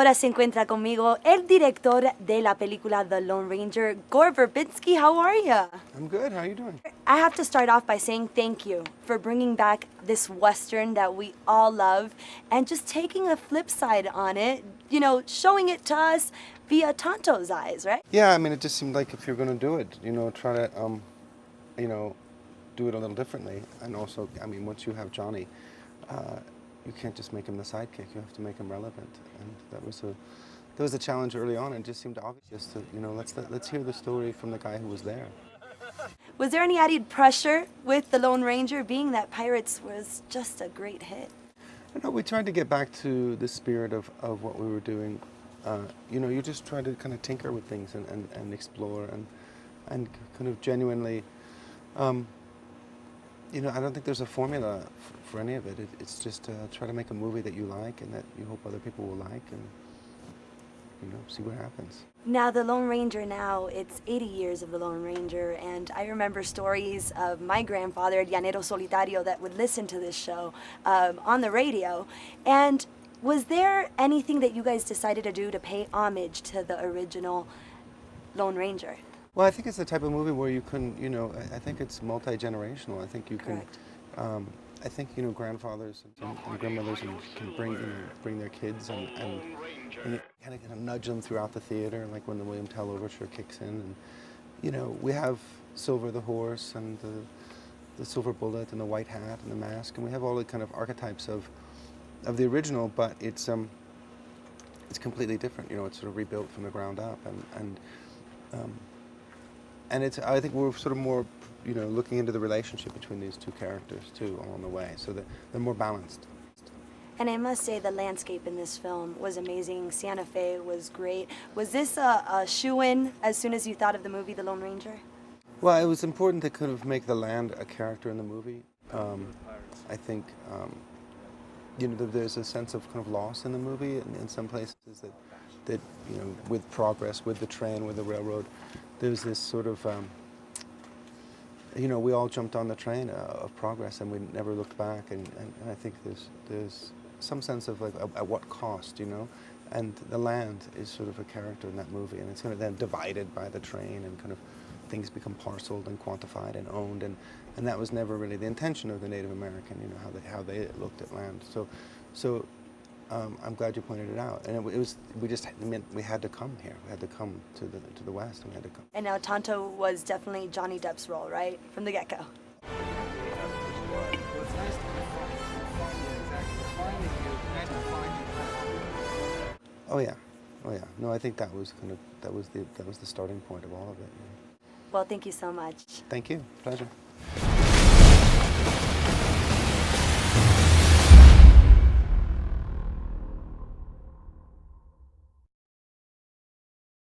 ahora se encuentra conmigo el director de la película The Lone Ranger, Gore Verbinski. How are you? I'm good. How are you doing? I have to start off by saying thank you for bringing back this Western that we all love and just taking a flip side on it, you know, showing it to us via Tonto's eyes, right? Yeah, I mean, it just seemed like if you're going to do it, try to, do it a little differently. And also, I mean, once you have Johnny, you can't just make him the sidekick. You have to make him relevant. And that was a challenge early on, and it just seemed obvious just to, let's hear the story from the guy who was there. Was there any added pressure with The Lone Ranger, being that Pirates was just a great hit? No, we tried to get back to the spirit of what we were doing. You just try to kind of tinker with things and explore and kind of genuinely, I don't think there's a formula for any of it. It's just try to make a movie that you like and that you hope other people will like and, see what happens. Now, The Lone Ranger now, it's 80 years of The Lone Ranger, and I remember stories of my grandfather, El Llanero Solitario, that would listen to this show on the radio. And was there anything that you guys decided to do to pay homage to the original Lone Ranger? Well, I think it's the type of movie where you can, I think it's multi-generational. I think you can, Correct. I think, grandfathers and grandmothers can bring their kids and kind of nudge them throughout the theater, like when the William Tell Overture kicks in. And, we have Silver the horse and the silver bullet and the white hat and the mask, and we have all the kind of archetypes of the original, but it's completely different. It's sort of rebuilt from the ground up, and it's, I think we're sort of more, looking into the relationship between these two characters too along the way, so that they're more balanced. And I must say the landscape in this film was amazing. Santa Fe was great. Was this a shoe-in as soon as you thought of the movie The Lone Ranger? Well, it was important to kind of make the land a character in the movie. I think, there's a sense of kind of loss in the movie in some places that with progress, with the train, with the railroad, there's this sort of, we all jumped on the train of progress and we never looked back, and I think there's some sense of like at what cost, and the land is sort of a character in that movie, and it's kind of then divided by the train and kind of things become parceled and quantified and owned, and that was never really the intention of the Native American, how they looked at land. So I'm glad you pointed it out, and we had to come here. We had to come to the West, and we had to come. And now Tonto was definitely Johnny Depp's role, right, from the get-go. Oh yeah. No, I think that was the starting point of all of it. Well, thank you so much. Thank you. Pleasure.